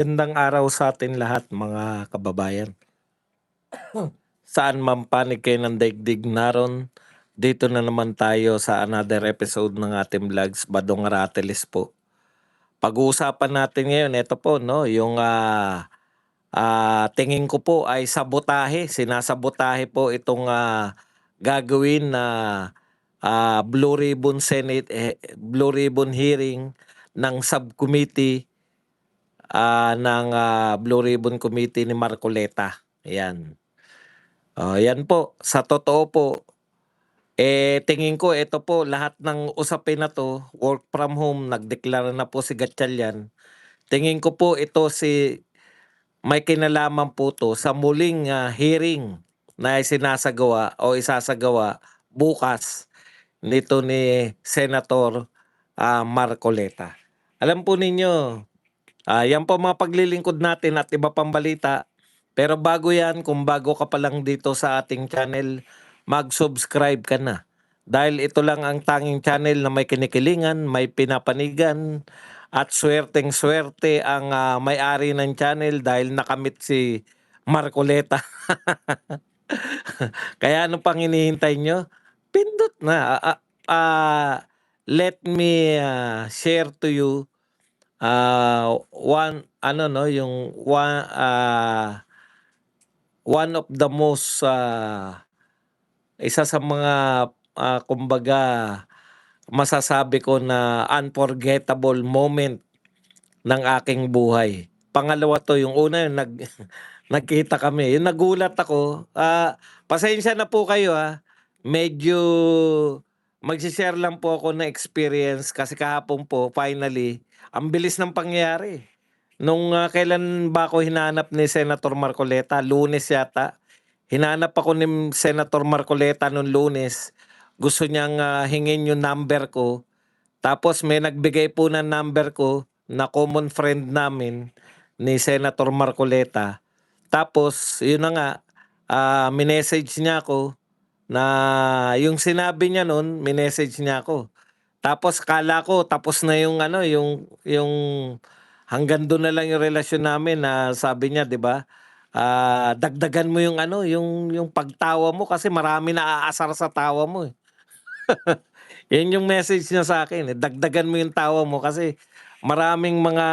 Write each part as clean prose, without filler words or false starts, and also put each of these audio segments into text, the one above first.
Gandang araw sa atin lahat mga kababayan. Saan man panig kayo ng daigdig naron, dito na naman tayo sa another episode ng ating vlogs, Badong Ratelis po. Pag-uusapan natin ngayon, ito po, no, yung tingin ko po ay sabotahe. Sinasabotahe po itong gagawin na Blue Ribbon hearing ng subcommittee Blue Ribbon Committee ni Marcoleta. Yan. Yan po, sa totoo po, tingin ko ito po lahat ng usapin na 'to, work from home, nagdeklara na po si Gatchalian. Tingin ko po ito may kinalaman po 'to sa muling hearing na isinasagawa o isasagawa bukas nito ni Senator Marcoleta. Alam po ninyo, yan po mga paglilingkod natin at iba pang balita. Pero bago yan, kung bago ka pa lang dito sa ating channel, mag-subscribe ka na. Dahil ito lang ang tanging channel na may kinikilingan, may pinapanigan, at swerteng-swerte ang may-ari ng channel dahil nakamit si Marcoleta. Kaya ano pang hinihintay nyo? Pindot na. Let me share to you one ano no yung one of the most isa sa mga kumbaga masasabi ko na unforgettable moment ng aking buhay. Pangalawa to, yung una yung nagkita kami. Yung nagulat ako, pasensya na po kayo medyo magsi-share lang po ako na experience kasi kahapon po finally ang bilis ng pangyayari. Nung kailan ba ako hinanap ni Senator Marcoleta? Lunes yata. Hinanap ako ni Senator Marcoleta nung Lunes. Gusto niyang hingin yung number ko. Tapos may nagbigay po ng number ko na common friend namin ni Senator Marcoleta. Tapos yun na nga, minessage niya ako na yung sinabi niya nun, minessage niya ako. Tapos kala ko tapos na yung yung hanggang doon na lang yung relasyon namin na sabi niya, 'di ba? Dagdagan mo yung yung pagtawa mo kasi marami na aasar sa tawa mo eh. Yan yung message niya sa akin eh. Dagdagan mo yung tawa mo kasi maraming mga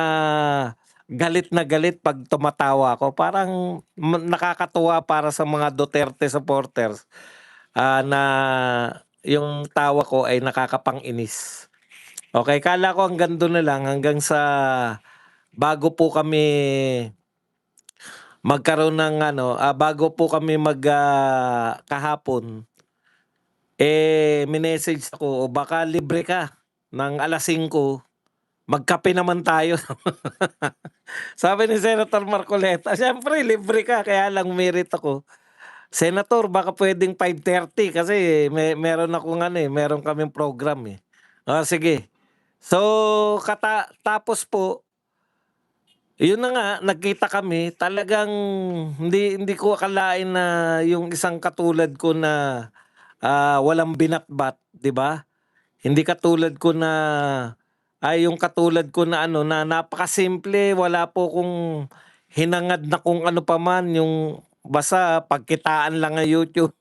galit na galit pag tumatawa ako. Parang nakakatuwa para sa mga Duterte supporters na yung tawa ko ay nakakapang-inis. Okay, kala ko hanggang doon na lang hanggang sa bago po kami magkaroon ng bago po kami kahapon, minessage ako, "O baka libre ka ng 5:00, magkape naman tayo." Sabi ni Senator Marcoleta, "Siyempre libre ka kaya lang merit ako." "Senator baka puwedeng 5:30 kasi meron akong meron kaming program, eh." Sige." So tapos po, yun na nga, nagkita kami. Talagang hindi ko akalain na yung isang katulad ko na, walang binatbat, 'di ba? Hindi katulad ko na yung katulad ko na na napakasimple, wala po kung hinangad na kung ano pa man, yung basta pagkitaan lang ang YouTube.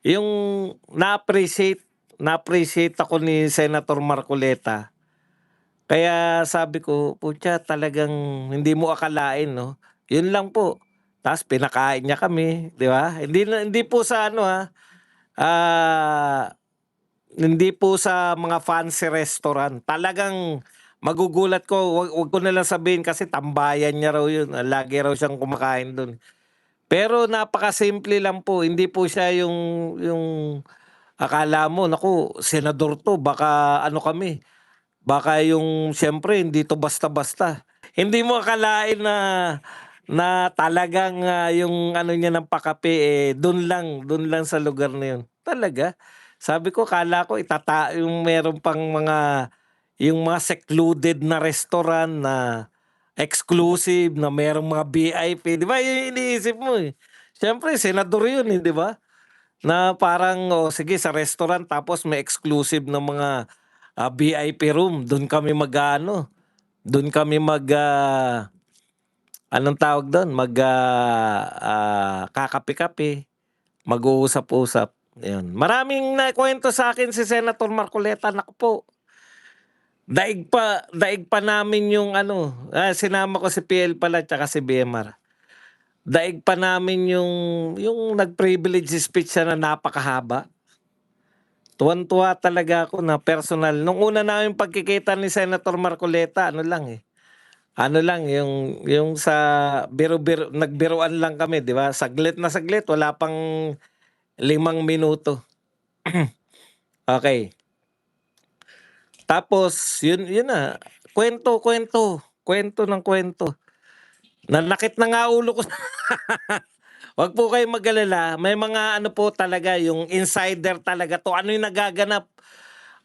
Yung na-appreciate ako ni Senator Marcoleta. Kaya sabi ko, "Putya talagang hindi mo akalain 'no." Yun lang po. Ta's pinakain niya kami, 'di ba? Hindi po sa ah, hindi po sa mga fancy restaurant. Talagang magugulat ko, wag ko na lang sabihin kasi tambayan niya raw yun, lagi raw siyang kumakain dun. Pero napakasimple lang po, hindi po siya yung akala mo, naku senador 'to baka kami. Baka yung siyempre hindi 'to basta-basta. Hindi mo akalain na talagang yung niya ng pakape, dun lang sa lugar na yun. Talaga. Sabi ko akala ko yung meron pang yung mga secluded na restaurant na exclusive na merong mga VIP, 'di ba yun yung iniisip mo, eh. Siyempre senador yun, eh, 'di ba? Na parang, sige sa restaurant tapos may exclusive na mga VIP room, dun kami mag-aano. Dun kami anong tawag dun, kakape-kape, mag-uusap-usap, yun. Maraming nakuwento sa'kin si Senator Marcoleta, naku po. Daig pa namin yung sinama ko si PL pala tsaka si BMR. Daig pa namin yung nag-privilege speech siya na napakahaba. Tuwang-tuwa talaga ako na personal. Nung una naming pagkikita ni Senator Marcoleta, ano lang yung sa biro-biro, nagbiruan lang kami, 'di ba? Saglit na saglit, wala pang 5 minuto. Okay. Tapos yun na, kwento ng kwento. Nanakit na nga ulo ko. Wag po kayong mag-alala, may mga ano po talaga, yung insider talaga 'to. Ano yung nagaganap?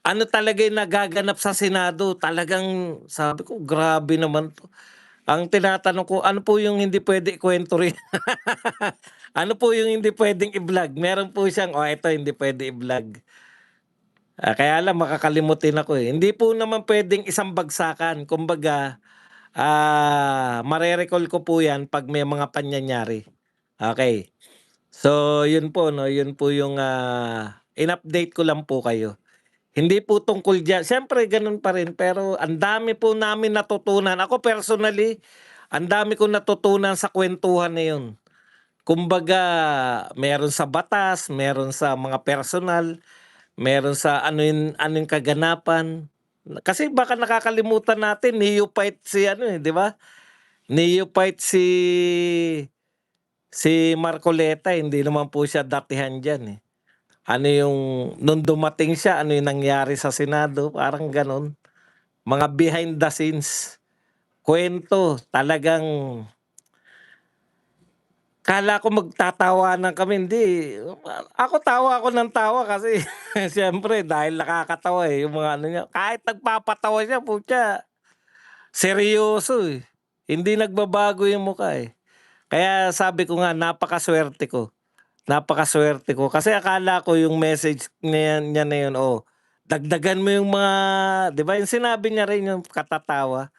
Ano talaga yung nagaganap sa Senado? Talagang sabi ko, grabe naman 'to. Ang tinatanong ko, ano po yung hindi puwede ikuwento rin? Ano po yung hindi puwedeng i-vlog? Meron po siyang, eto hindi puwede i-vlog. Kaya lang makakalimutin ako, eh. Hindi po naman puwedeng isang bagsakan. Kumbaga, mare-recall ko po 'yan 'pag may mga panyayari. Okay. So, yun po 'no, yun po yung, in-update ko lang po kayo. Hindi po tungkol diyan, siyempre gano'n pa rin, pero ang dami po namin natutunan. Ako personally, ang dami kong natutunan sa kuwentuhan na yun. Kumbaga, meron sa batas, meron sa mga personal, meron sa ano yung kaganapan. Kasi baka nakakalimutan natin, neophyte si 'di ba? Neophyte si Marcoleta, hindi naman po siya datihan diyan, eh. Ano yung nung dumating siya, ano yung nangyari sa Senado, parang gano'n. Mga behind the scenes, kuwento, talagang akala ko magtatawanan kami, hindi. Tawa ako ng tawa kasi siyempre dahil nakakatawa, yung mga ano niya. Kahit nagpapatawa siya, putya, seryoso, eh. Hindi nagbabago yung mukha, eh. Kaya sabi ko nga, napakasuwerte ko kasi akala ko yung message niya na yun, dagdagan mo yung mga, 'di ba, yung sinabi niya rin yung katatawa.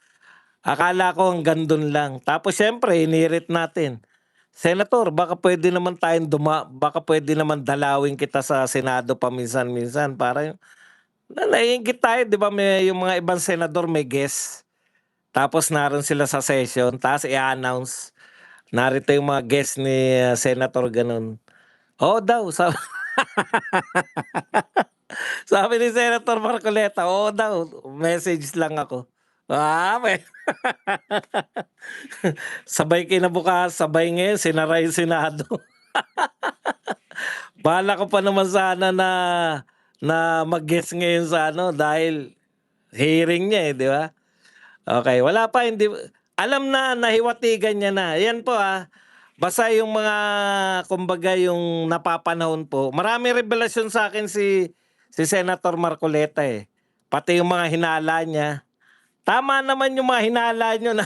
Akala ko hanggang dun lang. Tapos siyempre inirit natin, "Senator, baka puwede naman dalawin kita sa Senado paminsan-minsan para yung" naiinggit tayo, 'di ba, may yung mga ibang senador may guest, tapos naroon sila sa session ta's i-a-announce, narito yung mga guest ni, senator gano'n. Oo daw, sabi ni Senator Marcoleta, oo daw, message lang ako. May sabay sabay ngayon sinara yung Senado. Balak ko pa naman sana na na mag-guest ngayon sa dahil hearing niya, eh, 'di ba? Okay, wala pa, hindi alam na, nahiwatigan niya na. Yan po, basta yung mga kumbaga yung napapanahon po, maraming revelasyon sa'kin si Senator Marcoleta, eh. Pati yung mga hinala niya. Tama naman yung mga hinala niyo na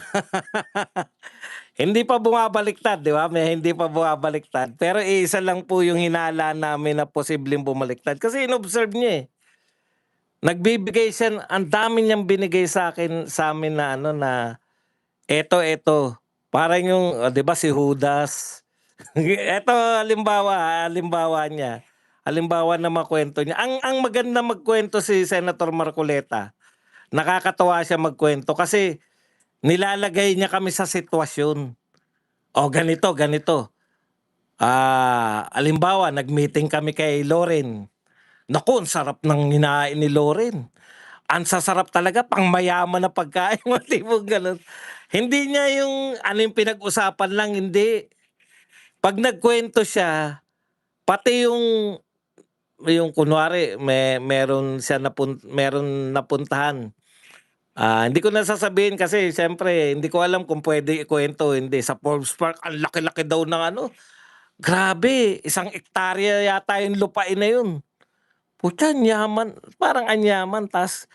hindi pa bumabaliktad, 'di ba? May hindi pa bumabaliktad. Pero iisa lang po yung hinala namin na posibleng bumaliktad kasi inobserve niya, eh. Nagbibigay siya, ang dami niyang binigay sa'min na na eto, parang yung, 'di ba si Judas? Eto halimbawa niya, halimbawa na makuwento niya. Ang maganda magkuwento si Senator Marcoleta, nakakatuwa siya magkuwento kasi nilalagay niya kami sa sitwasyon. "O ganito, halimbawa nag-meeting kami kay Loren. Naku, ang sarap ng kinain ni Loren. Ang sasarap talaga, pangmayaman na pagkain." Mga tipong gano'n. Hindi niya yung ano yung pinag-usapan lang, hindi. 'Pag nagkuwento siya, pati yung kunwari meron napuntahan, hindi ko na sasabihin kasi siyempre hindi ko alam kung puwede ikuwento o hindi. Sa Forbes Park ang laki-laki daw ng grabe, 1 hektarya yata yung lupain na yun. Putya, ang yaman, parang ang yaman, ta's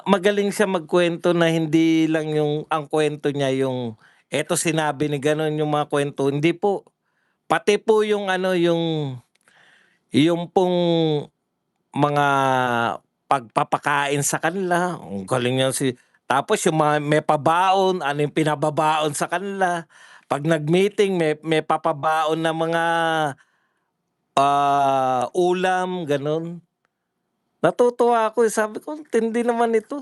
magaling siya magkuwento na hindi lang yung ang kuwento niya yung, eto sinabi ni gano'n, yung mga kuwento, hindi po. Pati po yung yung pong mga pagpapakain sa kanila, ang galing niya Tapos yung mga may pabaon, ano yung pinababaon sa kanila. 'Pag nag-meeting may papabaon na mga, ulam, gano'n. Natutuwa ako, eh, sabi ko, "Ang tindi naman nito.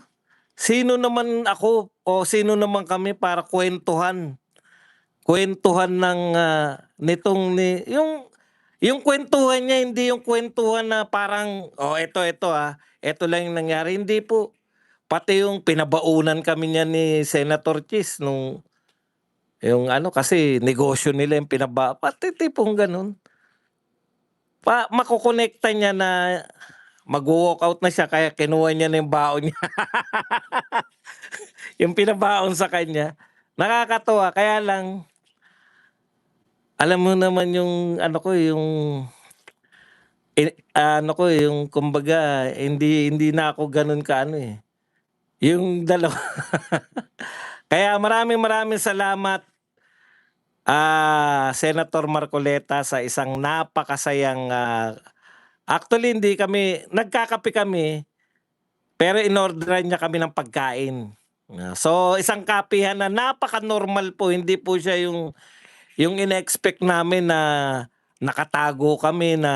Sino naman ako o sino naman kami para kuwentuhan ng, nitong yung kuwentuhan niya hindi yung kuwentuhan na parang, "Oh, eto lang yung nangyari." Hindi po. Pati yung pinabaunan kami niyan ni Senator Chis yung ano, kasi negosyo nila yung pati tipong gano'n. Makokonekta niya na magwo-walkout na siya kaya kinuha niya na yung baon niya, yung pinabaon sa kanya. Nakakatuwa, kaya lang alam mo naman yung ano ko, yung ano ko, yung kumbaga hindi hindi na ako gano'n ka-ano, eh, yung dalawa. Kaya maraming maraming salamat, Senator Marcoleta, sa isang napakasayang, actually hindi kami nagkakape kami, pero inorderan niya kami ng pagkain. So isang kapihan na napaka-normal po, hindi po siya yung ine-expect namin na nakatago kami na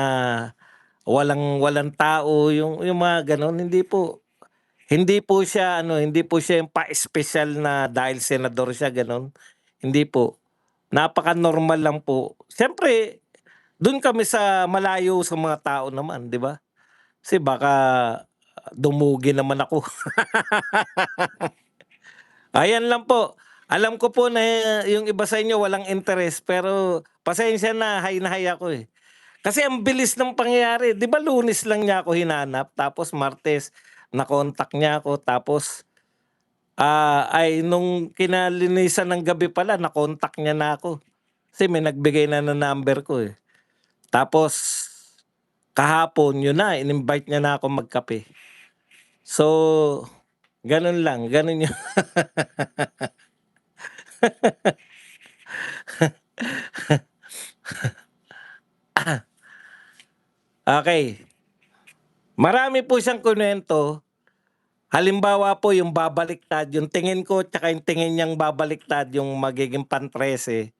walang walang tao, yung mga gano'n, hindi po. Hindi po siya ano, hindi po siya yung pa-espesyal na dahil senador siya, gano'n. Hindi po. Napaka-normal lang po. Siyempre dun kami sa malayo sa mga tao naman, 'di ba? Kasi baka dumugi naman ako. Ayan lang po. Alam ko po na yung iba sa inyo walang interes, pero pasensya na hay ako, eh. Kasi ang bilis ng pangyayari, 'di ba Lunes lang niya ako hinanap, tapos Martes na-contact niya ako, tapos, ay nung kinalinisan ng gabi pala na-contact niya na ako. Kasi may nagbigay na ng number ko, eh. Tapos kahapon yun na, in-invite niya na ako magkape. So, ganun lang, ganun yung okey. Marami po siyang kinuwento. Halimbawa po yung babaliktad, yung tingin ko tsaka yung tingin niyang babaliktad yung magiging pan-13.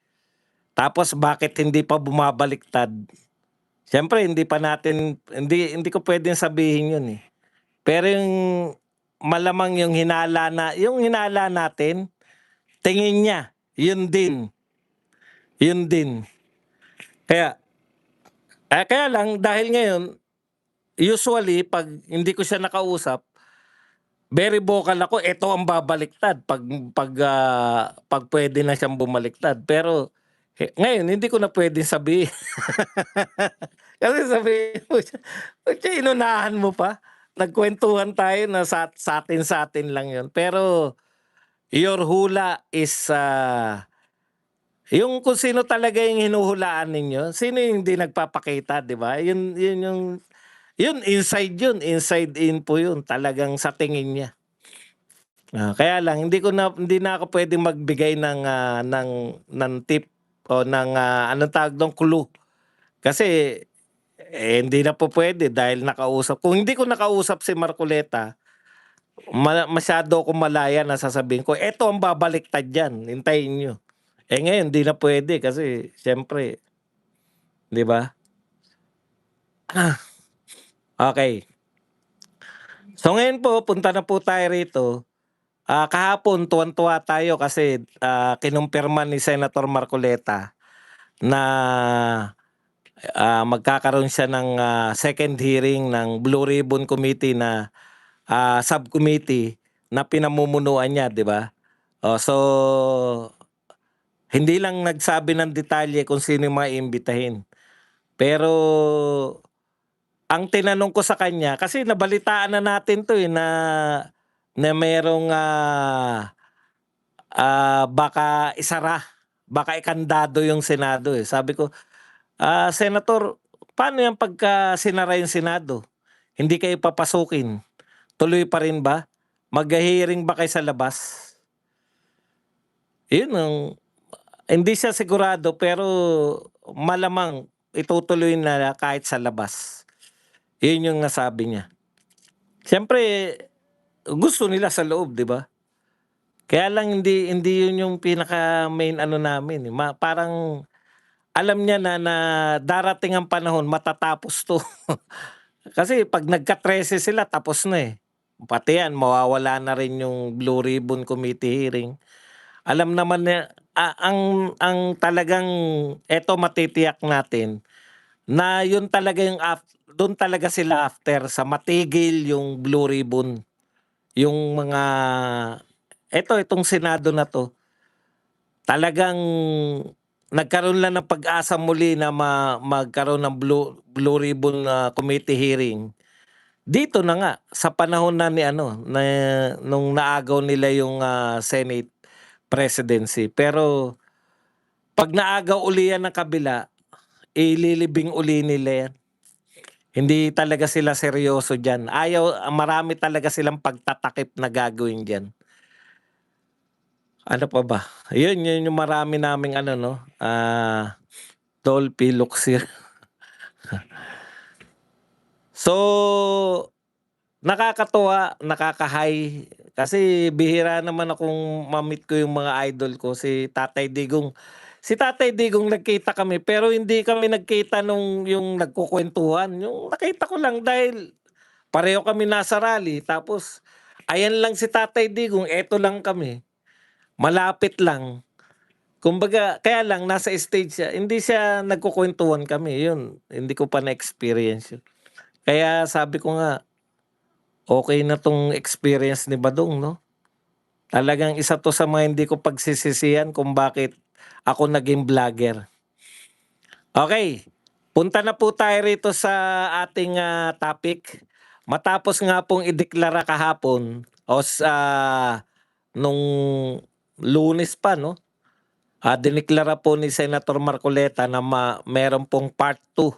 Tapos bakit hindi pa bumabaliktad? Siyempre hindi ko puwedeng sabihin yun, eh. Pero yung malamang yung hinala natin, tingin niya, yun din. Kaya kaya lang dahil ngayon, usually 'pag hindi ko siya nakausap, very vocal ako, eto ang babaliktad 'pag puwede na siyang bumaliktad. Pero, ngayon hindi ko na puwedeng sabihin. Kasi sabihin mo siya, "Ba't siya inunahan mo pa? Nagkuwentuhan tayo na sa'tin lang yun." Pero your hula is, yung kung sino talaga yung hinuhulaan ninyo, sino yung hindi nagpapakita, 'di ba? Yun inside in po yun, talagang sa tingin niya. Kaya lang hindi na ako puwedeng magbigay ng tip o ng, anong tawag dun, clue. Kasi, hindi na po puwede dahil kung hindi ko nakausap si Marcoleta, masyado akong malaya na sasabihin ko, "Eto ang babaliktad diyan, hintayin niyo." Ngayon hindi na puwede kasi siyempre, 'di ba? Okey. So ngayon po punta na po tayo rito. Kahapon tuwang-tuwa tayo kasi, kinumpirma ni Senator Marcoleta na, magkakaroon siya ng, second hearing ng Blue Ribbon Committee na, subcommittee na pinamumunuan niya, 'di ba? So hindi lang nagsabi ng detalye kung sino yung mga iimbitahin. Pero ang tinanong ko sa kanya, kasi nabalitaan na natin 'to, eh, na merong, baka baka ikandado yung Senado, eh. Sabi ko, "Senator, paano yan pagka sinara yung Senado? Hindi kayo papasukin, tuloy pa rin ba? Maghe-hearing ba kayo sa labas?" Yun ang hindi siya sigurado, pero malamang itutuloy na kahit sa labas. Yun yung nasabi niya. Siyempre gusto nila sa loob, 'di ba? Kaya lang hindi yun yung pinaka-main ano namin, eh, parang alam niya na darating ang panahon matatapos 'to. Kasi 'pag nagka-13 sila tapos na, eh. Pati yan mawawala na rin yung Blue Ribbon Committee hearing. Alam naman niya ang talagang eto matitiyak natin na yun talaga yung dun talaga sila after sa matigil yung Blue Ribbon, yung mga itong Senado na 'to. Talagang nagkaroon lang ng pag-asa muli na magkaroon ng Blue Ribbon, Committee hearing. Dito na nga sa panahon na ni ano, na nung naagaw nila yung, Senate presidency. Pero 'pag naagaw uli yan ng kabila, ililibing uli nila yan. Hindi talaga sila seryoso diyan. Marami talaga silang pagtatakip na gagawin diyan. Ano pa ba? Yun yung marami naming ano 'no, Dolphy Luxir. So, nakakatuwa, nakaka-high kasi bihira naman akong ma-meet ko yung mga idol ko, si Tatay Digong. Si Tatay Digong nagkita kami pero hindi kami nagkita nung yung nagkukuwentuhan, yung nakita ko lang dahil pareho kami nasa rally tapos ayan lang si Tatay Digong, eto lang kami, malapit lang. Kumbaga kaya lang nasa stage siya, hindi siya nagkukuwentuhan kami, yun hindi ko pa na-experience yun. Kaya sabi ko nga, okey na 'tong experience ni Badong 'no? Talagang isa 'to sa mga hindi ko pagsisisihan kung bakit ako naging vlogger. Okey, punta na po tayo rito sa ating, topic. Matapos nga pong ideklara kahapon o nung Lunes pa 'no, dineklara po ni Senator Marcoleta na meron pong part 2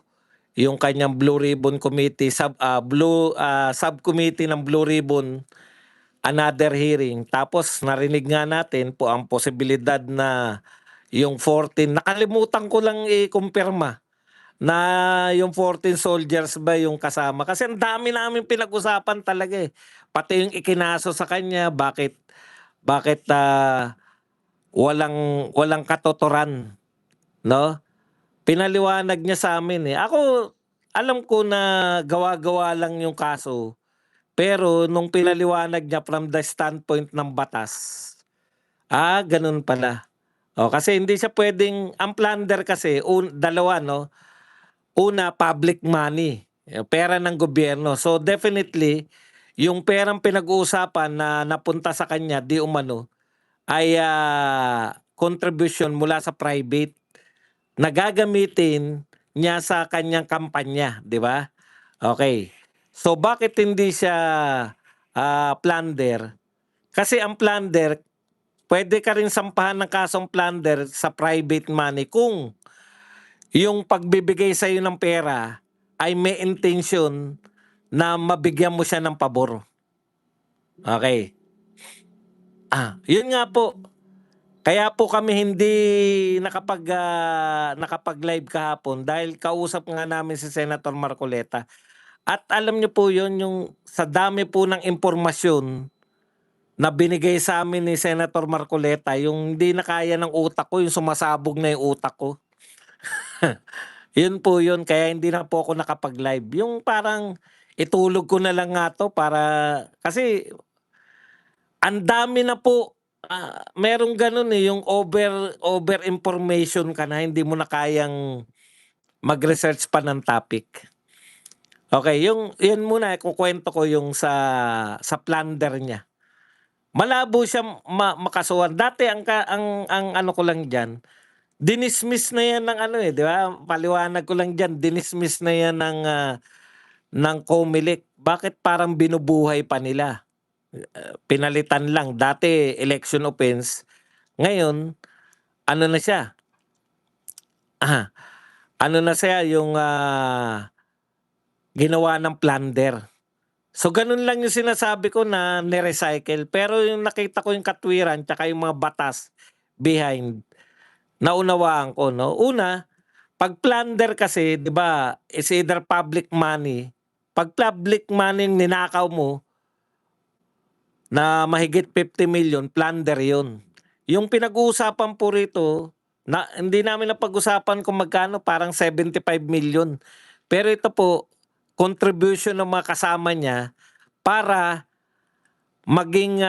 yung kanyang Blue Ribbon Committee, subcommittee ng Blue Ribbon, another hearing. Tapos narinig nga natin po ang posibilidad na yung 14, nakalimutan ko lang i-kumpirma na yung 14 soldiers ba yung kasama. Kasi ang dami namin pinag-usapan talaga, eh. Pati yung ikinaso sa kanya, bakit walang katuturan, 'no? Pinaliwanag niya sa amin, eh. Ako, alam ko na gawa-gawa lang yung kaso, pero nung pinaliwanag niya from the standpoint ng batas, gano'n pala. Kasi hindi siya puwedeng ang plunder kasi dalawa 'no, una public money, pera ng gobyerno. So definitely, yung perang pinag-uusapan na napunta sa kanya di umano ay, contribution mula sa private na gagamitin niya sa kanyang kampanya, 'di ba? Okay. So bakit hindi siya, plunder? Kasi ang plunder, puwede ka rin sampahan ng kasong plunder sa private money kung yung pagbibigay sa'yo ng pera ay may intention na mabigyan mo siya ng pabor. Okay. Yun nga po. Kaya po kami hindi nakapag-live kahapon dahil kausap nga namin si Senator Marcoleta. At alam niyo po yun, yung sa dami po ng impormasyon na binigay sa amin ni Senator Marcoleta, yung hindi na kaya ng utak ko, yung sumasabog na yung utak ko. Yun po yun, kaya hindi na po ako nakapag-live. Yung parang itulog ko na lang nga 'to para kasi ang dami na po, merong gano'n, eh, yung over information ka na hindi mo na kayang mag-research pa ng topic. Okay, yung yun muna ikukuwento ko yung sa plunder niya. Malabo siya makasuhan. Dati ang ano ko lang diyan, dinismiss na yan ng ano, eh, 'di ba? Paliwanag ko lang diyan, dinismiss na yan ng COMELEC. Bakit parang binubuhay pa nila? Pinalitan lang, dati election offense, ngayon ano na siya, ah, ano na siya yung, ginawa ng plunder. So ganun lang yung sinasabi ko na ni-recycle, pero yung nakita ko yung katwiran tsaka yung mga batas behind, naunawaan ko 'no. Una, 'pag plunder kasi 'di ba is either public money, 'pag public money yung ninakaw mo, na mahigit 50 million, plunder yun. Yung pinag-uusapan po rito, na hindi namin napag-usapan kung magkano, parang 75 million. Pero ito po, contribution ng mga kasama niya para maging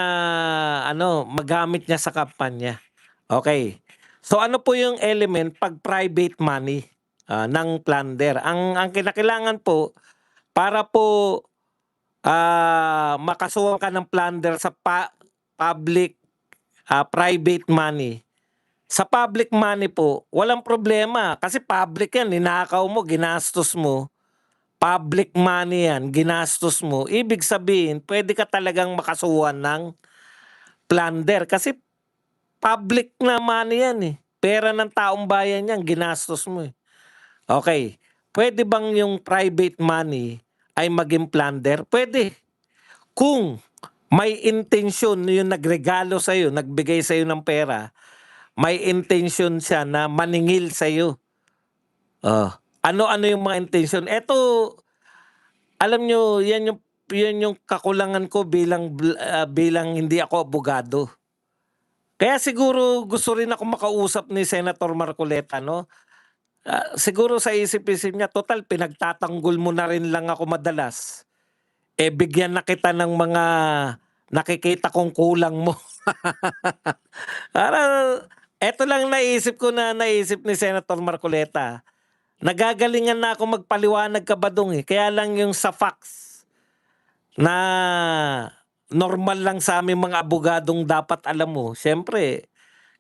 magamit niya sa kampanya. Okay. So ano po yung element pag private money ng plunder? Ang kinakailangan po para po makasuhan ka ng plunder sa public private money. Sa public money po, walang problema kasi public yan, ninakaw mo, ginastos mo. Public money yan, ginastos mo. Ibig sabihin, pwede ka talagang makasuhan ng plunder kasi public na money yan eh. Pera ng taong bayan yan, ginastos mo eh. Okay. Pwede bang yung private money ay maging plunder? Pwede. Kung may intention yung nagregalo sa'yo, nagbigay sa'yo ng pera, may intention siya na maningil sa'yo. Ano-ano yung mga intention? Ito, alam nyo, yan yung kakulangan ko bilang hindi ako abogado. Kaya siguro gusto rin ako makausap ni Senator Marcoleta, no? Siguro sa isip-isip niya, total pinagtatanggol mo na rin lang ako madalas. Bigyan na kita ng mga nakikita kong kulang mo. Parang, eto lang naisip ni Senator Marcoleta. Nagagalingan na ako magpaliwanag kabadong eh. Kaya lang yung sa facts na normal lang sa aming mga abogadong dapat alam mo. Siyempre,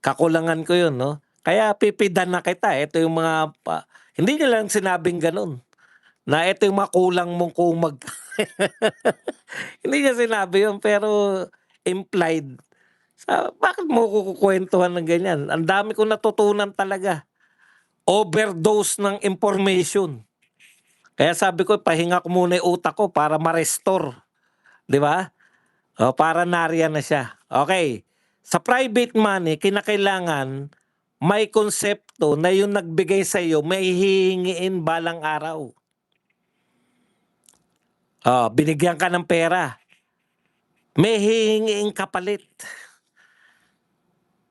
kakulangan ko yun, no? Kaya pipidan na kita. Ito yung mga, hindi niya lang sinabing ganun. Na ito yung mga kulang mong kung Hindi niya sinabi yun, pero implied. Bakit mo kukukwentuhan ng ganyan? Ang dami kong natutunan talaga. Overdose ng information. Kaya sabi ko, pahinga ko muna yung utak ko para ma-restore. Di ba? Para nariyan na siya. Okay. Sa private money, kinakailangan may konsepto na yung nagbigay sa iyo may hihingiin balang araw. Binigyan ka ng pera. May hihingiin kapalit.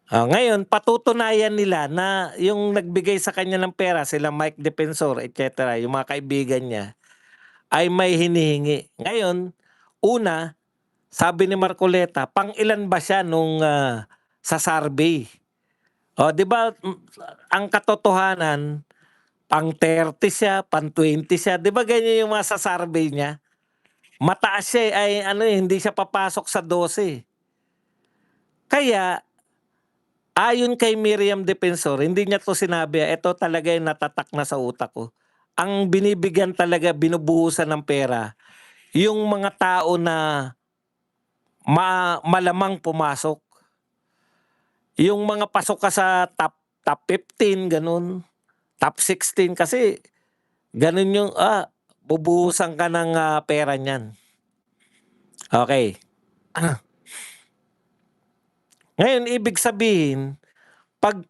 Ngayon, patutunayan nila na yung nagbigay sa kanya ng pera, sila Mike Defensor, etc., yung mga kaibigan niya, ay may hinihingi. Ngayon, una, sabi ni Marcoleta, pang ilan ba siya nung sa survey? 'Di ba ang katotohanan, pang 30 siya, pang 20 siya. 'Di ba ganyan yung mga sa survey niya? Mataas siya ay hindi siya papasok sa 12. Kaya ayon kay Miriam Defensor, hindi niya 'to sinabi, ito talaga yung natatak na sa utak ko. Ang binibigyan talaga, binubuhusan ng pera, yung mga tao na malamang pumasok. Yung mga pasok ka sa top 15, ganun. Top 16 kasi ganun yung bubuhusan ka ng pera niyan. Okay. Ngayon, ibig sabihin, pag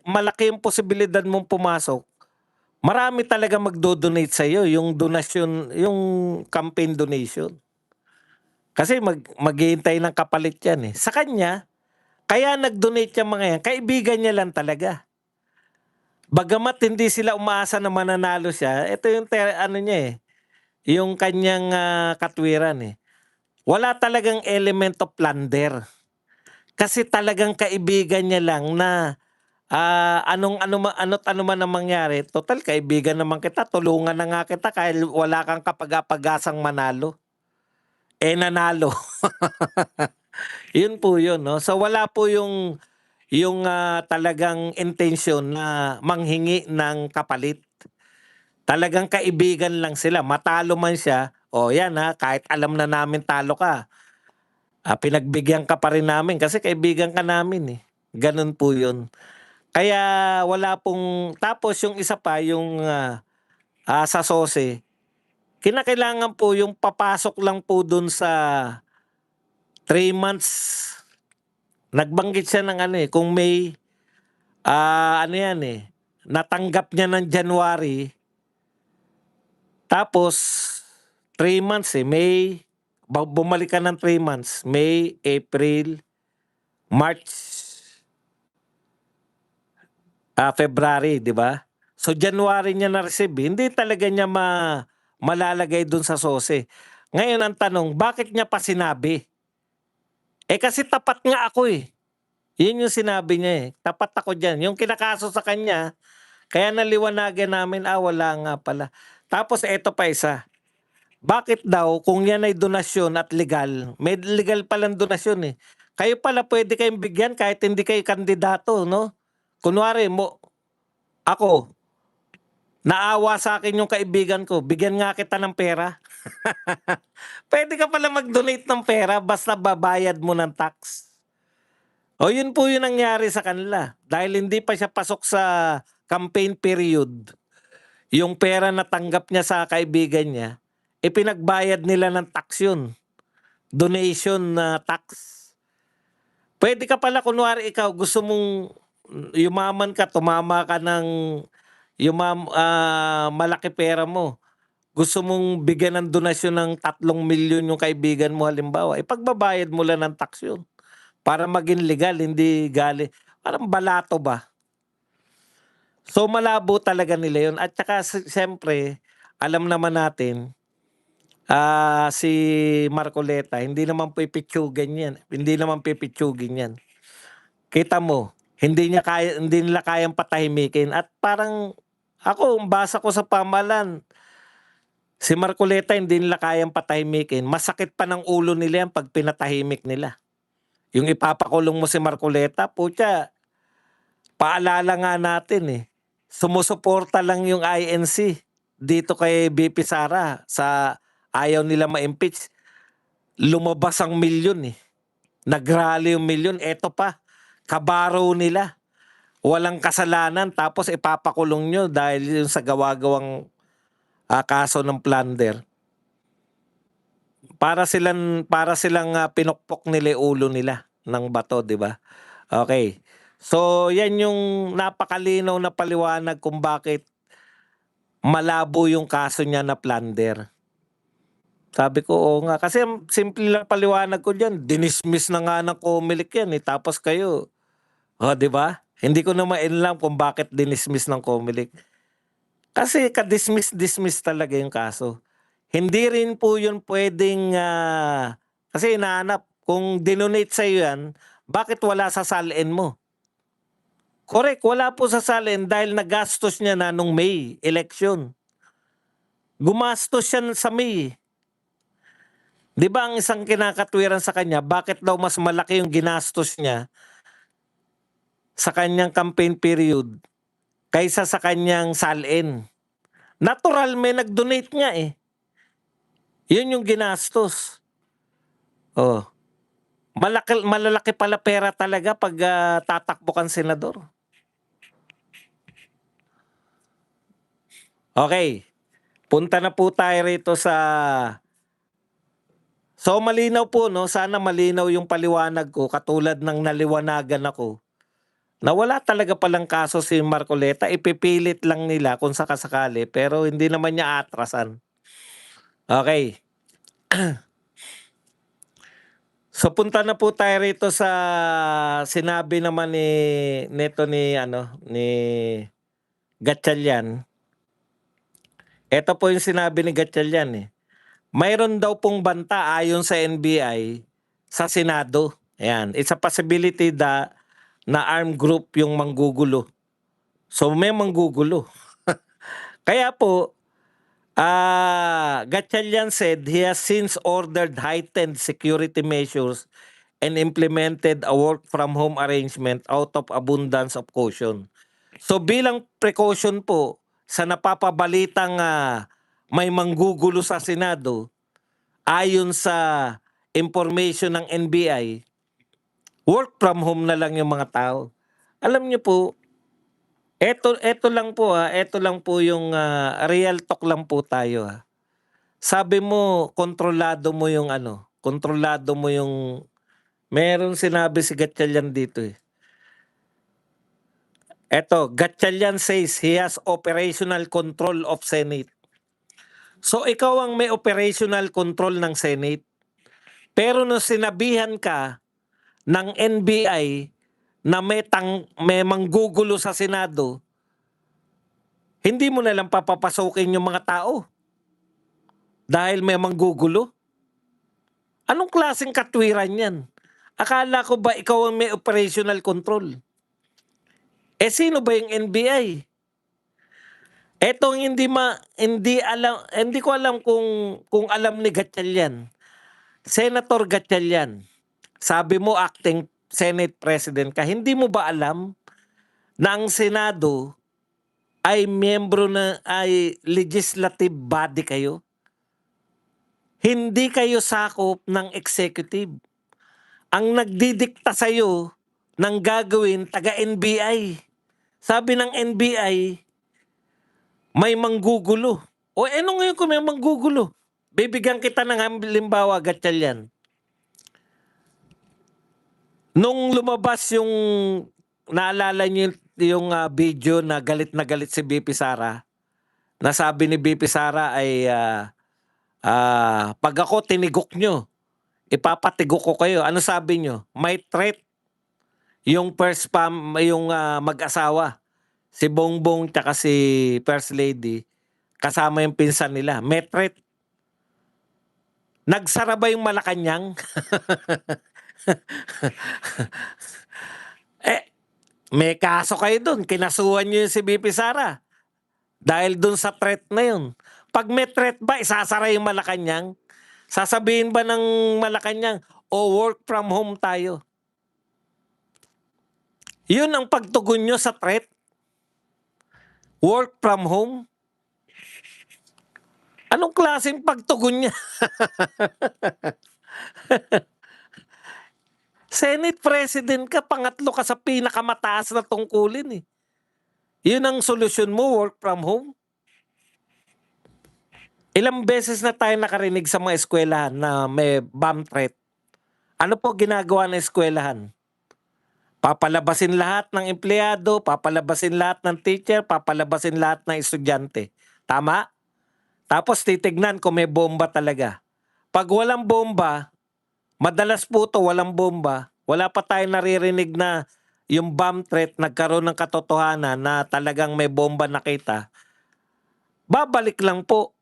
malaki yung posibilidad mong pumasok, marami talaga magdo-donate sa iyo, yung donasyon, yung campaign donation. Kasi maghihintay ng kapalit yan eh. Sa kanya, kaya nag-donate yung mga yan, kaibigan niya lang talaga. Bagamat hindi sila umaasa na mananalo siya, ito yung niya eh, yung kanyang katwiran eh. Wala talagang element of plunder. Kasi talagang kaibigan niya lang na ano man ang mangyari, total kaibigan naman kita, tulungan na nga kita kahit wala kang kapag-apagasang manalo. Nanalo. Yun po yun, no? So wala po yung talagang intention na manghingi ng kapalit. Talagang kaibigan lang sila. Matalo man siya, yan kahit alam na namin talo ka, pinagbigyan ka pa rin namin kasi kaibigan ka namin eh. Ganun po yun. Kaya wala pong, tapos yung isa pa, yung sa SOSE, kinakailangan po yung papasok lang po dun sa 3 months. Nagbanggit siya ng kung may natanggap niya ng January, tapos 3 months May, bumalik ka ng 3 months, May, April, March, February, 'di ba? So January niya na-receive, hindi talaga niya malalagay dun sa SOSE. Ngayon ang tanong, bakit niya pa sinabi? Kasi tapat nga ako, eh. Yun yung sinabi niya, eh, tapat ako diyan. Yung kinakaso sa kanya, kaya naliwanagan namin, wala nga pala. Tapos eto pa isa, bakit daw kung yan ay donasyon at legal, may legal palang donasyon, eh. Kayo pala puwede kayong bigyan kahit hindi kayo kandidato, 'no? Kunwari ako, naawa sa'kin yung kaibigan ko, bigyan nga kita ng pera. Puwede ka pala mag-donate ng pera basta babayad mo ng tax. Yun po yung nangyari sa kanila. Dahil hindi pa siya pasok sa campaign period, yung pera na tanggap niya sa kaibigan niya, pinagbayad nila ng tax yun, donation na tax. Puwede ka pala kunwari ikaw gusto mong yumaman ka, tumama ka ng malaki pera mo. Gusto mong bigyan ng donasyon ng 3 milyon yung kaibigan mo halimbawa, pagbabayad mo lang ng tax yun. Para maging legal, hindi parang balato ba? So malabo talaga nila yun at saka siyempre alam naman natin, si Marcoleta hindi naman pipitsugin yan, hindi naman pipitsugin yan. Kita mo, hindi nila kayang patahimikin at parang ako, ang basa ko sa pamahalaan, si Marcoleta hindi nila kayang patahimikin, masakit pa ng ulo nila yan 'pag pinatahimik nila. Yung ipapakulong mo si Marcoleta, putya, paalala nga natin, sumusuporta lang yung INC dito kay VP Sara sa ayaw nila ma-impeach. Lumabas ang milyon, nag-rally yung milyon, eto pa, kabaro nila. Walang kasalanan tapos ipapakulong nyo dahil yung sa gawa-gawang kaso ng plunder. Para silang pinukpok nila yung ulo nila ng bato, 'di ba? Okay. So yan yung napakalinaw na paliwanag kung bakit malabo yung kaso niya na plunder. Sabi ko, oo nga. Kasi ang simple lang paliwanag ko diyan, dinismiss na nga ng COMELEC yan, tapos kayo, 'di ba? Hindi ko na mainlam kung bakit dinismiss ng COMELEC. Kasi ka-dismiss talaga yung kaso. Hindi rin po yun puwedeng, kasi hinahanap kung dinonate sa'yo yan, bakit wala sa salin mo? Correct, wala po sa salin dahil nagastos niya na nung May election. Gumastos siya sa May. 'Di ba ang isang kinakatwiran sa kanya, bakit daw mas malaki yung ginastos niya sa kanyang campaign period kaysa sa kanyang salin? Natural, may nag-donate nga, Yun yung ginastos. Malalaki pala pera talaga 'pag tatakbo kang senador. Okay, punta na po tayo rito sa so malinaw po, 'no, sana malinaw yung paliwanag ko katulad ng naliwanagan ako, na wala talaga palang kaso si Marcoleta, ipipilit lang nila kung sakasakali pero hindi naman niya aatrasan. Okay. So punta na po tayo rito sa sinabi naman ni Gatchalian. Ito po yung sinabi ni Gatchalian, mayroon daw pong banta ayon sa NBI sa Senado. Ayan, it's a possibility na armed group yung manggugulo. So may manggugulo. Kaya po, Gatchalian said he has since ordered heightened security measures and implemented a work from home arrangement out of abundance of caution. So bilang precaution po sa napapabalitang may manggugulo sa Senado, ayon sa information ng NBI, work from home na lang yung mga tao. Alam niyo po, eto lang po yung real talk lang po tayo. Sabi mo, kontrolado mo yung, meron sinabi si Gatchalian dito. Gatchalian says he has operational control of Senate. So ikaw ang may operational control ng Senate. Pero nung sinabihan ka ng NBI na may manggugulo sa Senado, hindi mo na lang papapasukin yung mga tao dahil may manggugulo. Anong klaseng katwiran yan? Akala ko ba ikaw ang may operational control? Sino ba yung NBI? Etong hindi ko alam kung alam ni Gatchalian. Senator Gatchalian, sabi mo acting Senate President ka, hindi mo ba alam na ang Senado ay legislative body kayo? Hindi kayo sakop ng executive. Ang nagdidikta sa'yo ng gagawin, taga-NBI. Sabi ng NBI, may manggugulo. Ano ngayon kung may manggugulo? Bibigyan kita ng halimbawa, Gatchalian. Nung lumabas yung, naalala niyo yung video na galit si BP Sara, na sabi ni BP Sara ay, pag ako tinigok nyo, ipapatigok ko kayo. Ano sabi nyo? May threat yung mag-asawa, si Bongbong tsaka si First Lady, kasama yung pinsan nila. May threat. Nagsara ba yung Malacanang? May kaso kayo dun. Kinasuhan nyo yung si BP Sara. Dahil dun sa threat na yun. Pag may threat ba, isasara yung Malacanang? Sasabihin ba ng Malacanang, work from home tayo? Yun ang pagtugon nyo sa threat? Work from home? Anong klaseng pagtugon niya? Senate President ka, pangatlo ka sa pinakamataas na tungkulin eh. Yun ang solusyon mo, work from home? Ilang beses na tayo nakarinig sa mga eskwelahan na may bomb threat. Ano po ginagawa ng eskwelahan? Papalabasin lahat ng empleyado, papalabasin lahat ng teacher, papalabasin lahat ng estudyante. Tama? Tapos titignan kung may bomba talaga. Pag walang bomba, madalas po to walang bomba, wala pa tayo naririnig na yung bomb threat nagkaroon ng katotohanan na talagang may bomba nakita. Babalik lang po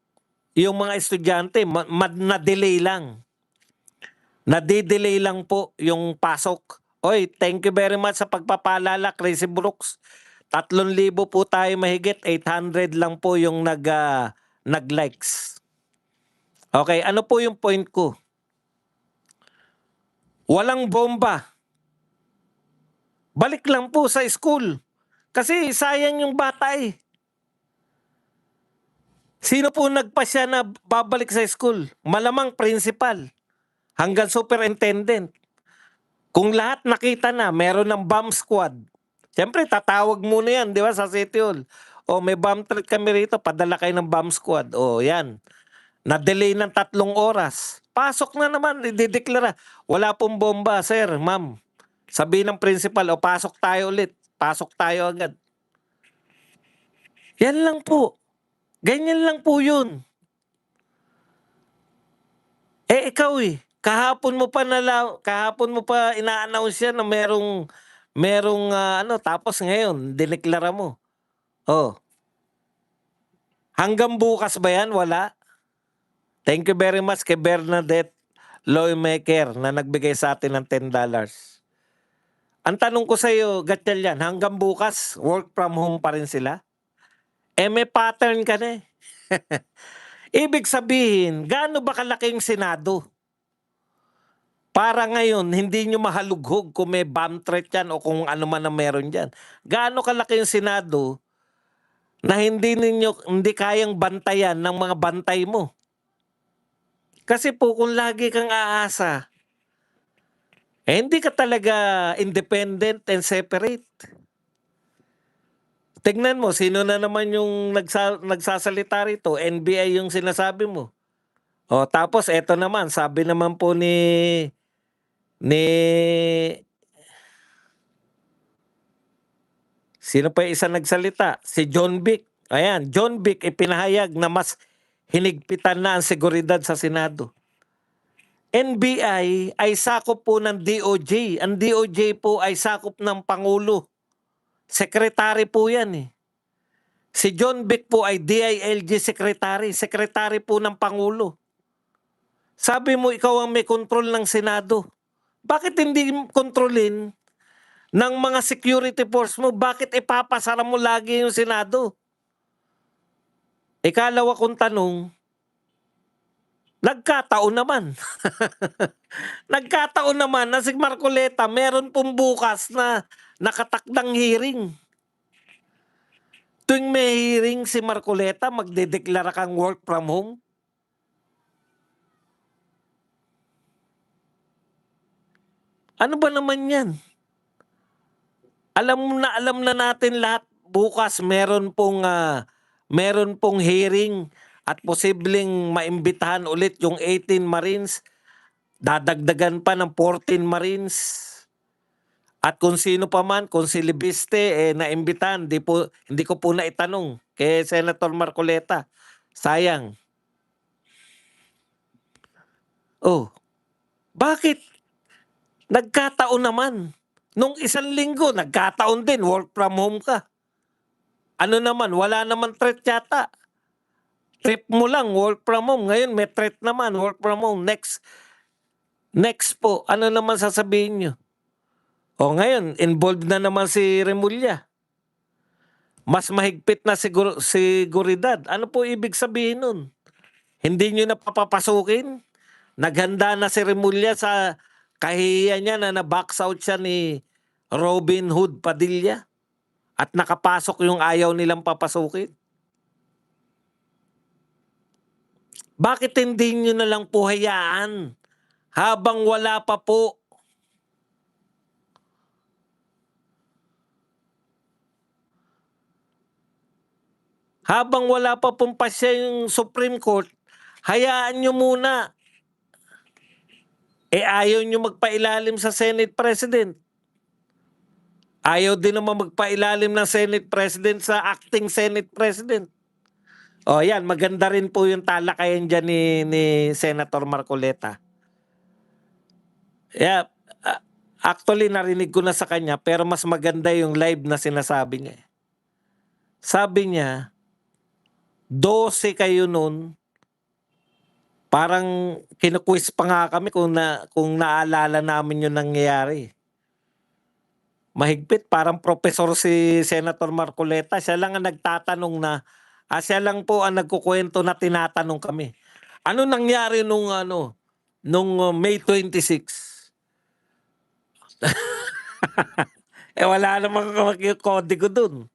yung mga estudyante, na-delay lang. Nadidelay lang po yung pasok. Oy, thank you very much sa pagpapaalala, Crazy Brooks. 3,000 po tayo mahigit, 800 lang po yung nag-likes. Okay, ano po yung point ko? Walang bomba. Balik lang po sa school. Kasi sayang yung bata eh. Sino po nagpasya na babalik sa school? Malamang principal. Hanggang superintendent. Kung lahat nakita na, meron ng bomb squad. Siyempre, tatawag muna yan, di ba, sa City Hall. May bomb threat kami rito, padala kayo ng bomb squad. Yan. Na-delay ng 3 oras. Pasok na naman, idideklara. Wala pong bomba, sir, ma'am. Sabi ng principal, pasok tayo ulit. Pasok tayo agad. Yan lang po. Ganyan lang po yun. Ikaw kahapon mo pa ina-announce yan na merong tapos ngayon dineklara mo. Hanggang bukas ba yan? Wala. Thank you very much kay Bernadette Lawmaker na nagbigay sa atin ng $10. Ang tanong ko sa iyo, Gatchalian, hanggang bukas work from home pa rin sila? May pattern ka na eh. Ibig sabihin, gaano ba kalaking Senado? Para ngayon, hindi nyo mahalughog kung may bomb threat yan o kung ano man ang meron dyan. Gaano kalaki yung Senado na hindi kayang bantayan ng mga bantay mo? Kasi po kung lagi kang aasa, hindi ka talaga independent and separate. Tignan mo, sino na naman yung nagsasalita rito? NBI yung sinasabi mo. Tapos eto naman, sabi naman po ni sino pa yung isa nagsalita? Si John Vic. Ayan, John Vic ipinahayag na mas hinigpitan na ang seguridad sa Senado. NBI ay sakop po ng DOJ. Ang DOJ po ay sakop ng Pangulo. Secretary po yan eh. Si John Vic po ay DILG Secretary. Secretary po ng Pangulo. Sabi mo ikaw ang may control ng Senado. Bakit hindi kontrolin ng mga security force mo? Bakit ipapasara mo lagi yung Senado? Ikalawa kong tanong, nagkataon naman. Nagkataon naman na si Marcoleta meron pong bukas na nakatakdang hearing. Tuwing may hearing si Marcoleta, magdedeklara kang work from home. Ano ba naman yan? Alam na natin lahat bukas meron pong hearing at posibleng maimbitahan ulit yung 18 Marines. Dadagdagan pa ng 14 Marines. At kung sino pa man, kung si Libiste naimbitahan, hindi ko po naitanong kay Senator Marcoleta. Sayang. Oh, bakit? Nagkataon naman. Nung isang linggo, nagkataon din, work from home ka. Ano naman, wala naman threat yata. Trip mo lang, work from home. Ngayon may threat naman, work from home. Next po, ano naman sasabihin nyo? O ngayon, involved na naman si Remulla. Mas mahigpit na seguridad. Ano po ibig sabihin nun? Hindi nyo na papapasukin? Naghanda na si Remulla sa kahihiyan niya na na-box out siya ni Robin Hood Padilla at nakapasok yung ayaw nilang papasukin? Bakit hindi nyo na lang po hayaan habang wala pa po? Habang wala pa pong pasya yung Supreme Court, hayaan nyo muna. Ayaw nyo magpailalim sa Senate President. Ayaw din naman magpailalim ng Senate President sa acting Senate President. O yan, maganda rin po yung talakayan dyan ni Senator Marcoleta. Yeah, actually narinig ko na sa kanya pero mas maganda yung live na sinasabi niya. Sabi niya, 12 kayo nun. Parang kinuquiz pa nga kami kung naalala namin yung nangyayari. Mahigpit, parang professor si Senator Marcoleta. Siya lang ang nagtatanong na, siya lang po ang nagkukwento na tinatanong kami. Ano nangyari nung May 26? Wala namang kodigo dun.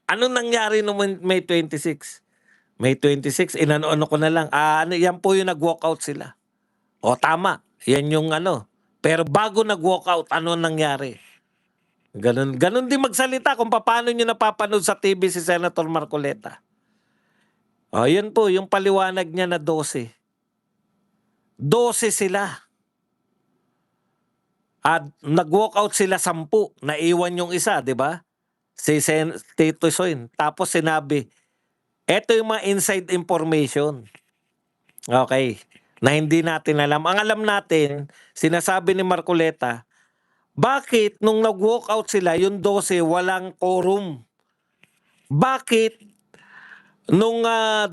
Ano nangyari nung May 26? May 26, inano-ano ko na lang. Yan po yung nag-walkout sila. O tama, yan yung Pero bago nag-walkout, ano nangyari? Ganun din magsalita kung paano nyo napapanood sa TV si Senator Marcoleta. O yun po, yung paliwanag niya na 12. 12 sila. At nag-walkout sila 10. Naiwan yung isa, di ba? Si Tito Soin. Tapos sinabi, eto yung mga inside information. Okay. Na hindi natin alam. Ang alam natin, sinasabi ni Marcoleta, bakit nung nag-walkout sila, yung 12, walang quorum? Bakit nung 12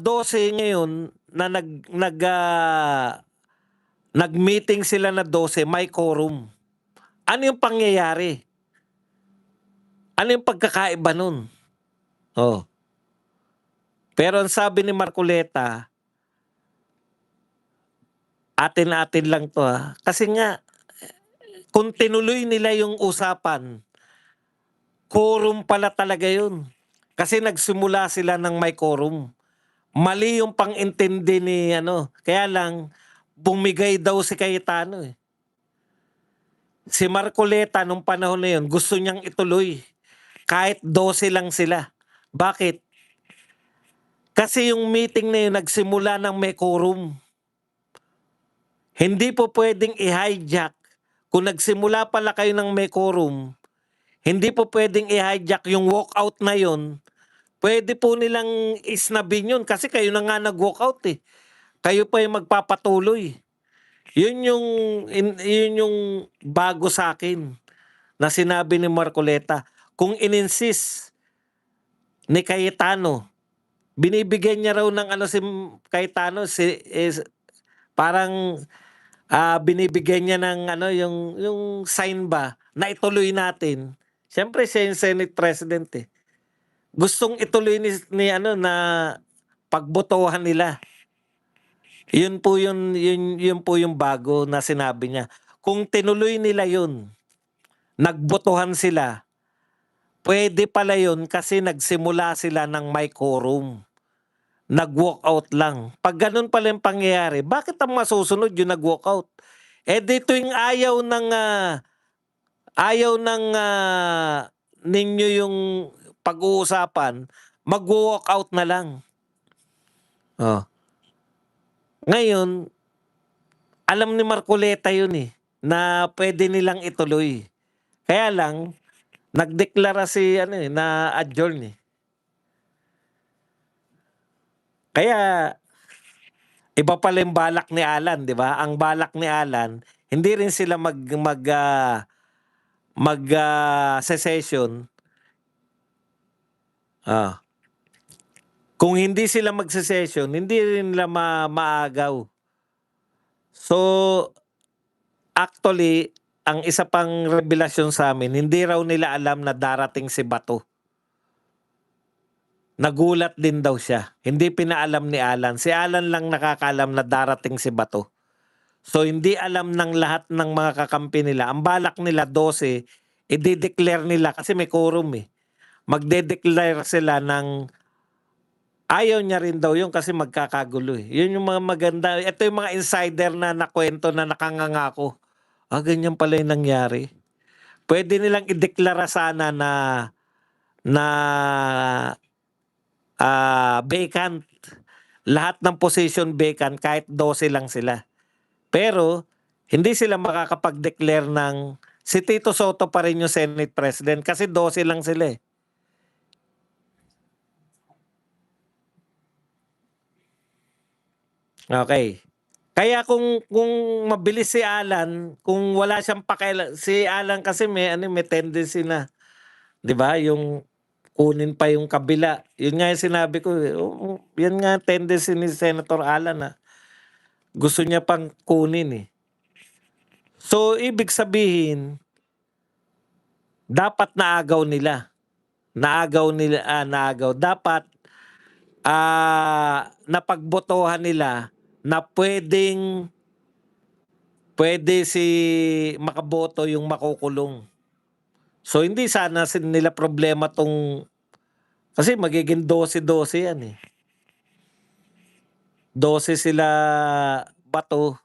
ngayon na nag-meeting sila na 12, may quorum? Ano yung pangyayari? Ano yung pagkakaiba nun? Oh. Pero ang sabi ni Marcoleta, atin-atin lang to Kasi nga, kung tinuloy nila yung usapan, quorum pala talaga yun. Kasi nagsimula sila ng may quorum. Mali yung pang-intindi ni Kaya lang, bumigay daw si Cayetano eh. Si Marcoleta nung panahon na yun, gusto niyang ituloy. Kahit 12 lang sila. Bakit? Kasi yung meeting na yun, nagsimula ng may quorum. Hindi po pwedeng i-hijack. Kung nagsimula pala kayo ng may quorum, hindi po pwedeng i-hijack yung walkout na yun. Pwede po nilang isnabin yun kasi kayo na nga nag-walkout eh. Kayo pa yung magpapatuloy. Yun yung bago sa akin na sinabi ni Marcoleta. Kung in-insist ni Cayetano, binibigyan niya raw ng ano si Cayetano, parang binibigyan niya ng ano yung sign ba na ituloy natin. Siyempre siya yung Senate President eh. Gustong ituloy ni na pagbotohan nila. Yun po yung bago na sinabi niya. Kung tinuloy nila yun, nagbotohan sila, pwede pala yun kasi nagsimula sila ng may quorum. Nag-walkout lang. Pag ganun pala yung pangyayari, bakit ang masusunod yung nag-walkout? Dito yung ayaw ng ninyo yung pag-uusapan, mag-walkout na lang. Oh. Ngayon, alam ni Marcoleta yun eh, na pwede nilang ituloy. Kaya lang, nagdeklara na adjourn eh. Kaya, iba pala yung balak ni Alan, di ba? Ang balak ni Alan, hindi rin sila secession. Kung hindi sila mag-secession, hindi rin nila maagaw. So, actually, ang isa pang revelasyon sa amin, hindi raw nila alam na darating si Bato. Nagulat din daw siya. Hindi pinaalam ni Alan. Si Alan lang nakakaalam na darating si Bato. So, hindi alam ng lahat ng mga kakampi nila. Ang balak nila 12, i-declare nila kasi may quorum eh. Magde-declare sila ng ayaw niya rin daw yun kasi magkakagulo eh. Yun yung mga maganda. Ito yung mga insider na nakwento na nakangangako. Ganyan pala yung nangyari. Pwede nilang ideklara sana na vacant. Lahat ng position vacant kahit 12 lang sila. Pero hindi sila makakapag-declare ng si Tito Soto pa rin yung Senate President kasi 12 lang sila eh. Okay. Kaya kung mabilis si Alan, kung wala siyang si Alan kasi may tendency na, 'di ba? Yung kunin pa yung kabila. Yun nga yung sinabi ko, yan nga tendency ni Senator Alan na gusto niya pang kunin eh. So ibig sabihin dapat naagaw nila. Dapat napagbotohan nila na pwede si makaboto yung makukulong. So hindi sana nila problema kasi magiging 12-12 yan eh. 12 sila Bato.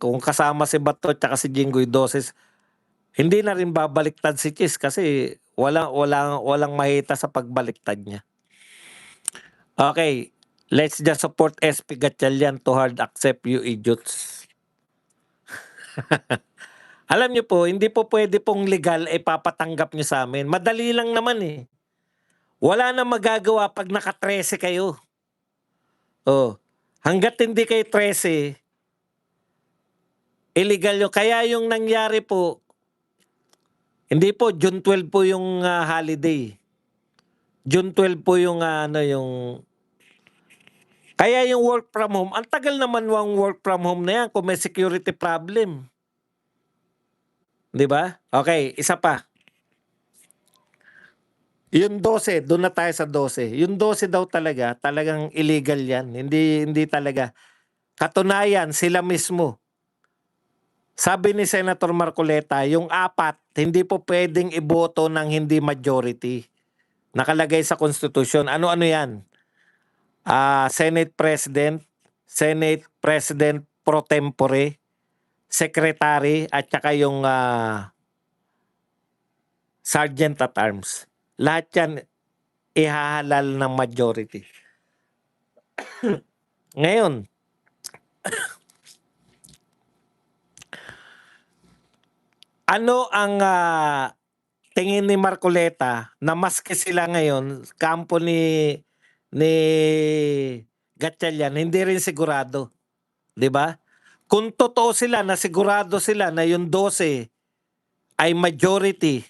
Kung kasama si Bato at si Jinggoy 12. Hindi na rin babaliktad si Chis kasi walang mahita sa pagbaliktad niya. Okay, let's just support SP Gatchalian to hard accept you idiots. Alam niyo po, hindi po pwede pong legal papatanggap niyo sa amin. Madali lang naman eh. Wala na magagawa pag naka-13 kayo. Hanggat hindi kayo 13, illegal yun. Kaya yung nangyari po, hindi po, June 12 po yung holiday. June 12 po yung kaya yung work from home, ang tagal naman yung work from home na yan kung may security problem. Di ba? Okay, isa pa. Yung 12, doon na tayo sa 12. Yung 12 daw talagang illegal yan. Hindi talaga. Katunayan, sila mismo. Sabi ni Senator Marcoleta, yung 4, hindi po pwedeng iboto ng hindi majority. Nakalagay sa konstitusyon. Ano-ano yan? Senate President pro tempore, Secretary, at saka yung Sergeant at Arms. Lahat yan ihahalal ng majority. Ngayon, ano ang tingin ni Marcoleta na maski sila ngayon, kampo ni Gatchalian, hindi rin sigurado. 'Di ba? Kung totoo sila na sigurado sila na yung 12 ay majority,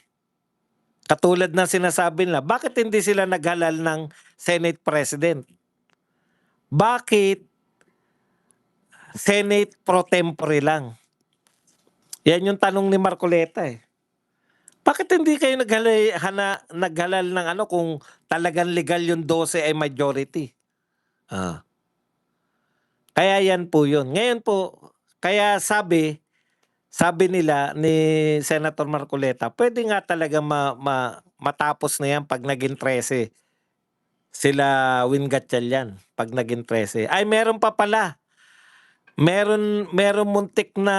katulad ng sinasabi nila, bakit hindi sila naghalal ng Senate President? Bakit Senate pro tempore lang? Yan yung tanong ni Marcoleta eh. Bakit hindi kayo naghalal ng ano kung talagang legal yung 12 ay majority? Ah. Kaya yan po yun. Ngayon po, kaya sabi nila ni Senator Marcoleta, pwede nga talaga matapos na yan pag naging 13. Sila Win Gatchalian pag naging 13. Ay, meron pa pala. Meron muntik na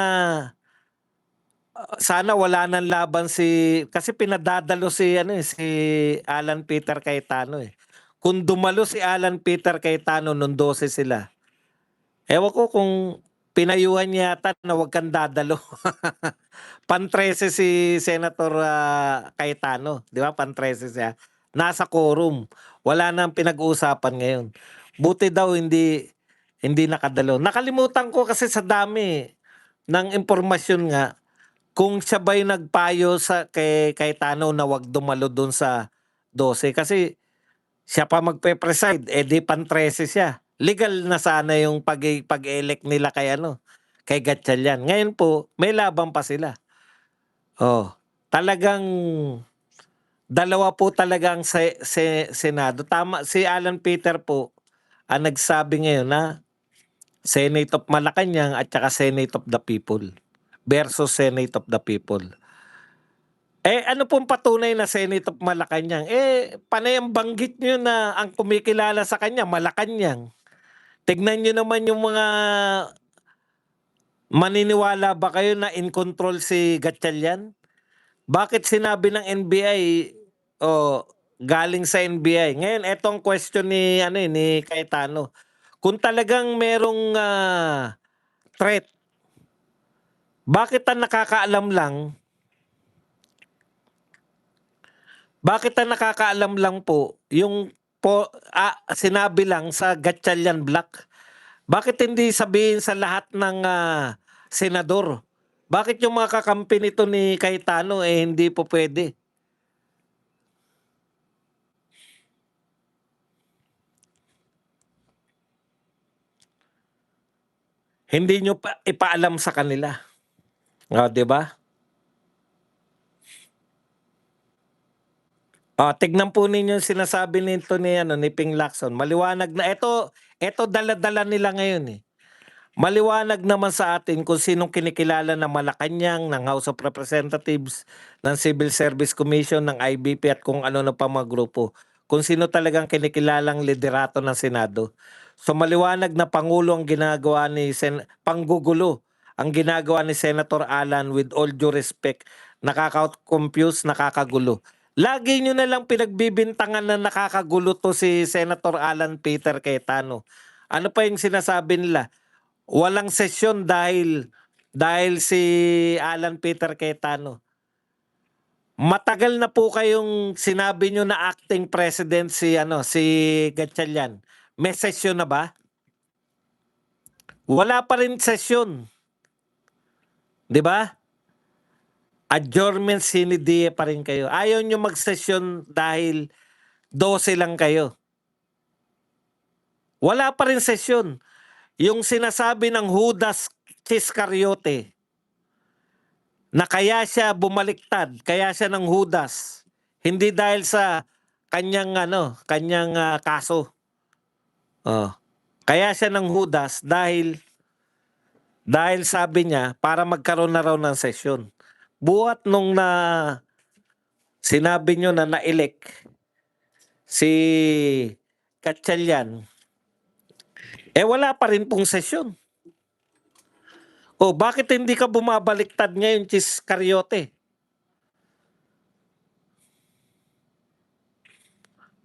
sana wala nang laban kasi pinadadalo si Alan Peter Cayetano eh. Kung dumalo si Alan Peter Cayetano nung 12 sila, ewan ko kung pinayuhan niya yata na wag kang dadalo. Pan-13 si Senator Cayetano, di ba? Pan-13 siya. Nasa quorum. Wala nang pinag-uusapan ngayon. Buti daw hindi nakadalo. Nakalimutan ko kasi sa dami ng impormasyon nga kung siya ba'y nagpayo kay Cayetano na wag dumalo dun sa 12 kasi siya pa magpe-preside, di pan-13 siya. Legal na sana yung pag-elect nila kay Gatchalian. Ngayon po, may laban pa sila. Oh, talagang dalawa po talaga ang Senado. Tama, si Alan Peter po ang nagsabi ngayon na Senate of Malacanang at saka Senate of the People versus Senate of the People. Ano pong patunay na Senate of Malacanang? Panay ang banggit nyo na ang kumikilala sa kanya, Malacanang. Tignan nyo naman yung mga maniniwala ba kayo na in control si Gatchalian? Bakit sinabi ng NBI galing sa NBI? Ngayon etong question ni Cayetano. Kung talagang merong threat, bakit ang nakakaalam lang po yung sinabi lang sa Gatchalian Black? Bakit hindi sabihin sa lahat ng senador? Bakit yung mga kakampi nito ni Cayetano hindi po pwede? Hindi nyo pa ipaalam sa kanila. Di ba? Tignan po ninyo yung sinasabi nito ni Ping Lacson. Maliwanag na ito dala-dala nila ngayon eh. Maliwanag naman sa atin kung sinong kinikilala ng Malacanang, ng House of Representatives, ng Civil Service Commission, ng IBP at kung ano na pa mga grupo. Kung sino talagang kinikilalang liderato ng Senado. So maliwanag na Pangulo ang ginagawa panggugulo ang ginagawa ni Senator Alan, with all due respect, nakaka-confuse, nakakagulo. Lagi nyo na lang pinagbibintangan na nakakagulo to si Senator Alan Peter Cayetano. Ano pa yung sinasabi nila? Walang sesyon dahil si Alan Peter Cayetano. Matagal na po kayong sinabi nyo na acting president si Gatchalian. May sesyon na ba? Wala pa rin sesyon. 'Di ba? Adjournment sine die pa rin kayo. Ayaw nyo mag-sesyon dahil 12 lang kayo. Wala pa rin sesyon. Yung sinasabi ng Judas Iscariote na kaya siya bumaliktad, kaya siya ng Judas, hindi dahil sa kanyang kaso. Kaya siya ng Judas dahil sabi niya para magkaroon na raw ng sesyon. Buhat nung sinabi nyo na na-elect si Gatchalian, wala pa rin pong sesyon. Bakit hindi ka bumabaliktad ngayon, Iscariote?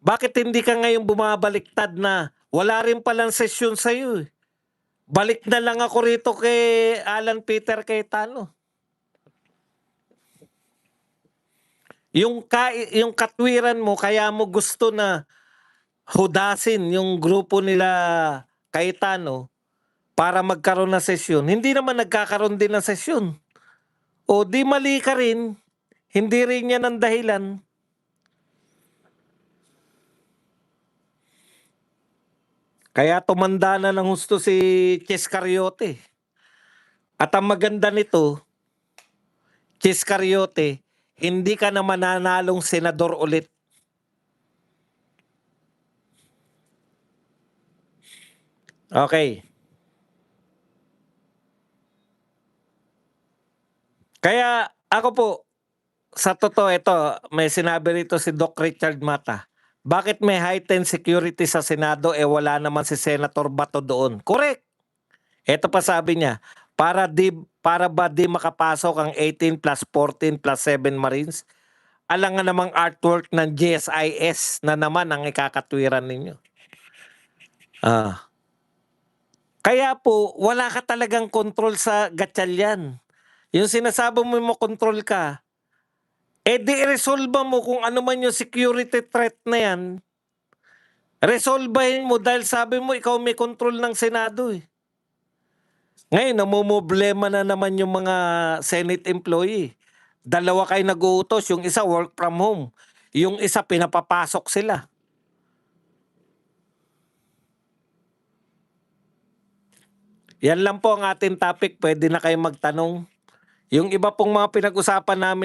Bakit hindi ka ngayon bumabaliktad na wala rin palang sesyon sa'yo? Balik na lang ako rito kay Alan Peter Cayetano. Yung katwiran mo, kaya mo gusto na hudasin yung grupo nila Cayetano para magkaroon ng sesyon, hindi naman nagkakaroon din ng sesyon. O di mali ka rin, hindi rin yan ang dahilan. Kaya tumanda na ng husto si Chis Cariote. At ang maganda nito, Chis Cariote, hindi ka na mananalong senador ulit. Okay. Kaya ako po, sa totoo ito, may sinabi rito si Doc Richard Mata. Bakit may heightened security sa Senado wala naman si Senator Bato doon? Correct. Ito pa sabi niya, para ba di makapasok ang 18 plus 14 plus 7 Marines? Alangan namang artwork ng GSIS na naman ang ikakatwiran ninyo. Kaya po, wala ka talagang control sa gatsalyan. Yung sinasabi mo control ka, di resolve mo kung ano man yung security threat na yan. Resolbahin mo dahil sabi mo ikaw may control ng Senado eh. Ngayon, namumblema na naman yung mga Senate employee. Dalawa kayo nag-uutos, yung isa work from home, yung isa pinapapasok sila. Yan lang po ang ating topic, pwede na kayo magtanong. Yung iba pong mga pinag-usapan namin